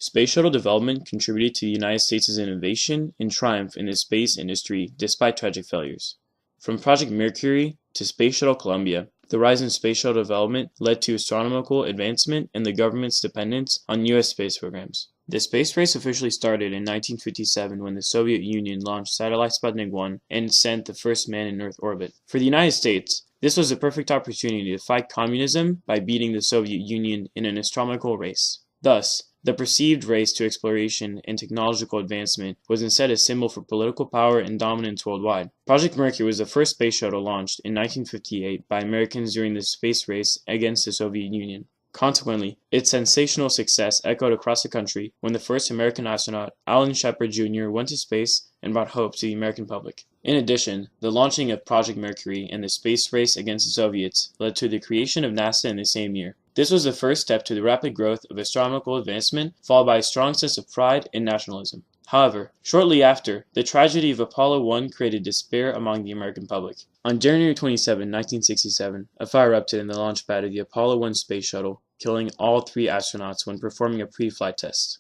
Space shuttle development contributed to the United States' innovation and triumph in the space industry despite tragic failures. From Project Mercury to Space Shuttle Columbia, the rise in space shuttle development led to astronomical advancement and the government's dependence on U.S. space programs. The space race officially started in 1957 when the Soviet Union launched satellite Sputnik 1 and sent the first man in Earth orbit. For the United States, this was a perfect opportunity to fight communism by beating the Soviet Union in an astronomical race. Thus, the perceived race to exploration and technological advancement was instead a symbol for political power and dominance worldwide. Project Mercury was the first space shuttle launched in 1958 by Americans during the space race against the Soviet Union. Consequently, its sensational success echoed across the country when the first American astronaut, Alan Shepard Jr., went to space and brought hope to the American public. In addition, the launching of Project Mercury and the space race against the Soviets led to the creation of NASA in the same year. This was the first step to the rapid growth of astronomical advancement, followed by a strong sense of pride and nationalism. However, shortly after, the tragedy of Apollo 1 created despair among the American public. On January 27, 1967, a fire erupted in the launch pad of the Apollo 1 space shuttle, killing all 3 astronauts when performing a pre-flight test.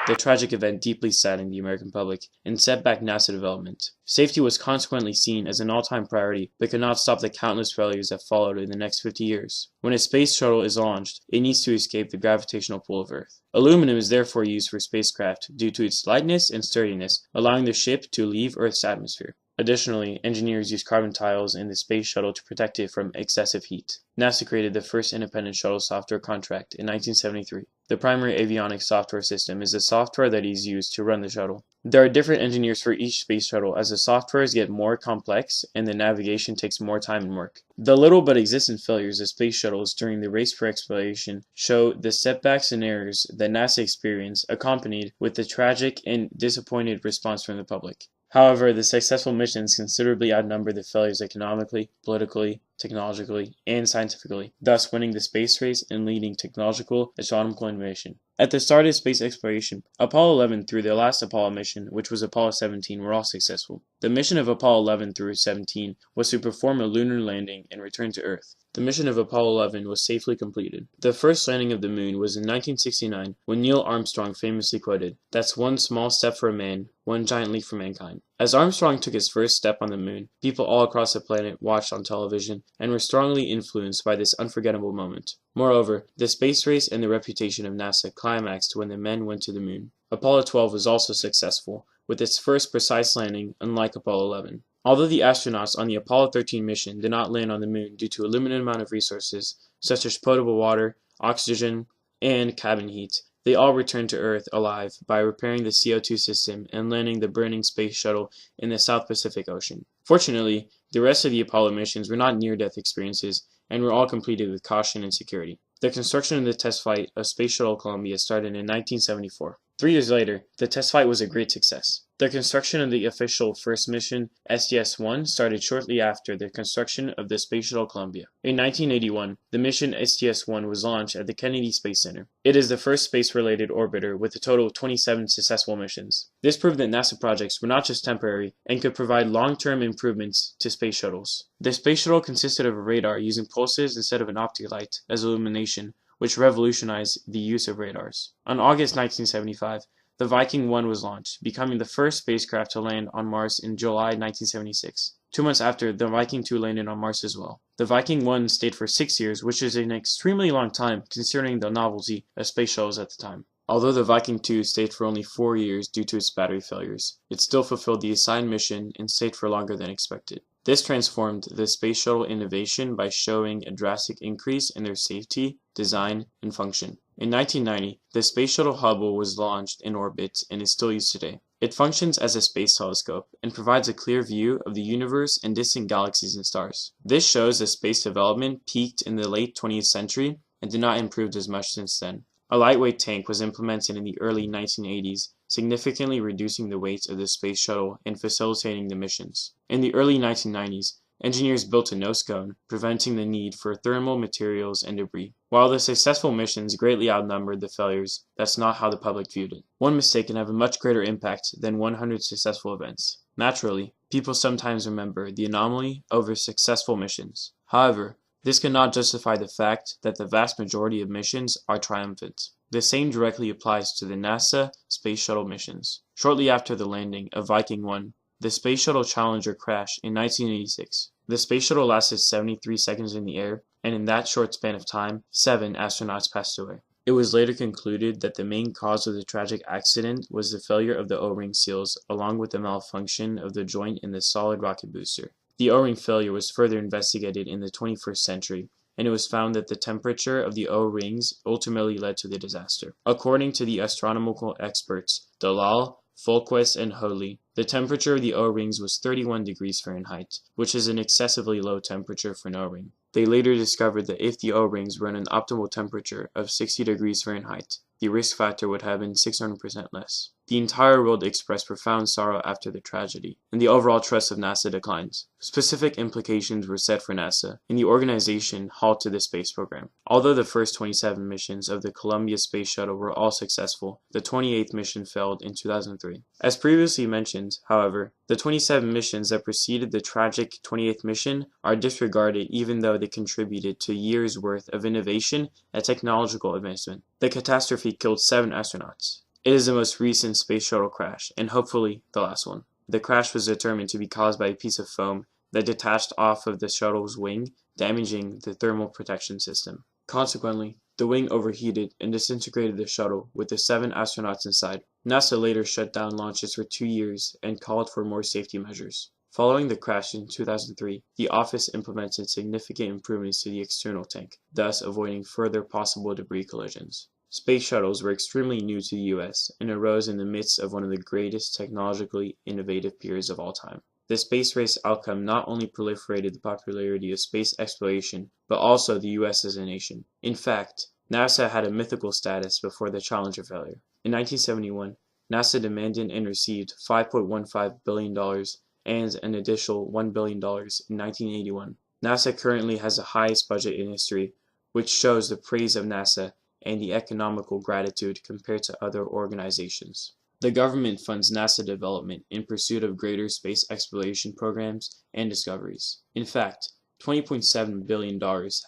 The tragic event deeply saddened the American public and set back NASA development. Safety was consequently seen as an all-time priority, but could not stop the countless failures that followed in the next 50 years. When a space shuttle is launched, it needs to escape the gravitational pull of Earth. Aluminum is therefore used for spacecraft due to its lightness and sturdiness, allowing the ship to leave Earth's atmosphere. Additionally, engineers used carbon tiles in the space shuttle to protect it from excessive heat. NASA created the first independent shuttle software contract in 1973. The primary avionics software system is the software that is used to run the shuttle. There are different engineers for each space shuttle as the softwares get more complex and the navigation takes more time and work. The little but existent failures of space shuttles during the race for exploration show the setbacks and errors that NASA experienced, accompanied with the tragic and disappointed response from the public. However, the successful missions considerably outnumber the failures economically, politically, technologically, and scientifically, thus winning the space race and leading technological astronomical innovation. At the start of space exploration, Apollo 11 through the last Apollo mission, which was Apollo 17, were all successful. The mission of Apollo 11 through 17 was to perform a lunar landing and return to Earth. The mission of Apollo 11 was safely completed. The first landing of the moon was in 1969 when Neil Armstrong famously quoted, "That's one small step for a man, one giant leap for mankind." As Armstrong took his first step on the moon, people all across the planet watched on television and were strongly influenced by this unforgettable moment. Moreover, the space race and the reputation of NASA climaxed when the men went to the moon. Apollo 12 was also successful, with its first precise landing, unlike Apollo 11. Although the astronauts on the Apollo 13 mission did not land on the moon due to a limited amount of resources, such as potable water, oxygen, and cabin heat, they all returned to Earth alive by repairing the CO2 system and landing the burning space shuttle in the South Pacific Ocean. Fortunately, the rest of the Apollo missions were not near-death experiences and were all completed with caution and security. The construction of the test flight of Space Shuttle Columbia started in 1974. 3 years later, the test flight was a great success. The construction of the official first mission, STS-1, started shortly after the construction of the Space Shuttle Columbia. In 1981, the mission STS-1 was launched at the Kennedy Space Center. It is the first space-related orbiter with a total of 27 successful missions. This proved that NASA projects were not just temporary and could provide long-term improvements to space shuttles. The space shuttle consisted of a radar using pulses instead of an optic light as illumination, which revolutionized the use of radars. On August 1975, the Viking 1 was launched, becoming the first spacecraft to land on Mars in July 1976. 2 months after, the Viking 2 landed on Mars as well. The Viking 1 stayed for 6 years, which is an extremely long time considering the novelty of space shuttles at the time. Although the Viking 2 stayed for only 4 years due to its battery failures, it still fulfilled the assigned mission and stayed for longer than expected. This transformed the space shuttle innovation by showing a drastic increase in their safety, design, and function. In 1990, the Space Shuttle Hubble was launched in orbit and is still used today. It functions as a space telescope and provides a clear view of the universe and distant galaxies and stars. This shows that space development peaked in the late 20th century and did not improve as much since then. A lightweight tank was implemented in the early 1980s, significantly reducing the weight of the space shuttle and facilitating the missions. In the early 1990s, Engineers built a nose cone, preventing the need for thermal materials and debris. While the successful missions greatly outnumbered the failures, that's not how the public viewed it. One mistake can have a much greater impact than 100 successful events. Naturally, people sometimes remember the anomaly over successful missions. However, this cannot justify the fact that the vast majority of missions are triumphant. The same directly applies to the NASA Space Shuttle missions. Shortly after the landing of Viking 1, the Space Shuttle Challenger crashed in 1986. The Space Shuttle lasted 73 seconds in the air, and in that short span of time, 7 astronauts passed away. It was later concluded that the main cause of the tragic accident was the failure of the O-ring seals, along with the malfunction of the joint in the solid rocket booster. The O-ring failure was further investigated in the 21st century, and it was found that the temperature of the O-rings ultimately led to the disaster. According to the astronomical experts Dalal, Fulquist, and Hoadley, the temperature of the O-rings was 31 degrees Fahrenheit, which is an excessively low temperature for an O-ring. They later discovered that if the O-rings were at an optimal temperature of 60 degrees Fahrenheit, the risk factor would have been 600% less. The entire world expressed profound sorrow after the tragedy, and the overall trust of NASA declined. Specific implications were set for NASA, and the organization halted the space program. Although the first 27 missions of the Columbia Space Shuttle were all successful, the 28th mission failed in 2003. As previously mentioned, however, the 27 missions that preceded the tragic 28th mission are disregarded even though they contributed to years' worth of innovation and technological advancement. The catastrophe killed 7 astronauts. It is the most recent space shuttle crash, and hopefully the last one. The crash was determined to be caused by a piece of foam that detached off of the shuttle's wing, damaging the thermal protection system. Consequently, the wing overheated and disintegrated the shuttle with the 7 astronauts inside. NASA later shut down launches for 2 years and called for more safety measures. Following the crash in 2003, the office implemented significant improvements to the external tank, thus avoiding further possible debris collisions. Space shuttles were extremely new to the US and arose in the midst of one of the greatest technologically innovative periods of all time. The space race outcome not only proliferated the popularity of space exploration, but also the US as a nation. In fact, NASA had a mythical status before the Challenger failure. In 1971, NASA demanded and received $5.15 billion and an additional $1 billion in 1981. NASA currently has the highest budget in history, which shows the praise of NASA and the economical gratitude compared to other organizations. The government funds NASA development in pursuit of greater space exploration programs and discoveries. In fact, $20.7 billion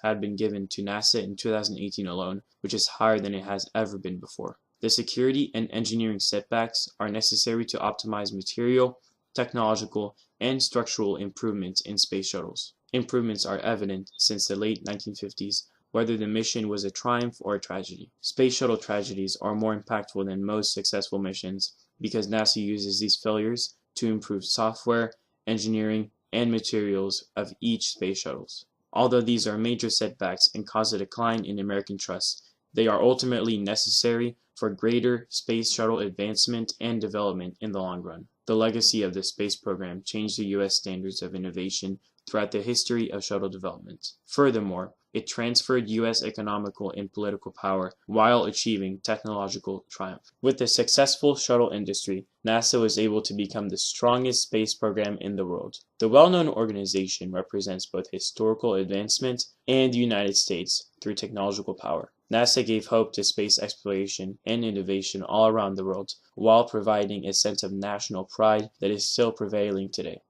had been given to NASA in 2018 alone, which is higher than it has ever been before. The security and engineering setbacks are necessary to optimize material, technological, and structural improvements in space shuttles. Improvements are evident since the late 1950s, whether the mission was a triumph or a tragedy. Space shuttle tragedies are more impactful than most successful missions because NASA uses these failures to improve software, engineering, and materials of each space shuttles. Although these are major setbacks and cause a decline in American trust, they are ultimately necessary for greater space shuttle advancement and development in the long run. The legacy of the space program changed the U.S. standards of innovation throughout the history of shuttle development. Furthermore, it transferred U.S. economical and political power while achieving technological triumph. With the successful shuttle industry, NASA was able to become the strongest space program in the world. The well-known organization represents both historical advancement and the United States through technological power. NASA gave hope to space exploration and innovation all around the world, while providing a sense of national pride that is still prevailing today.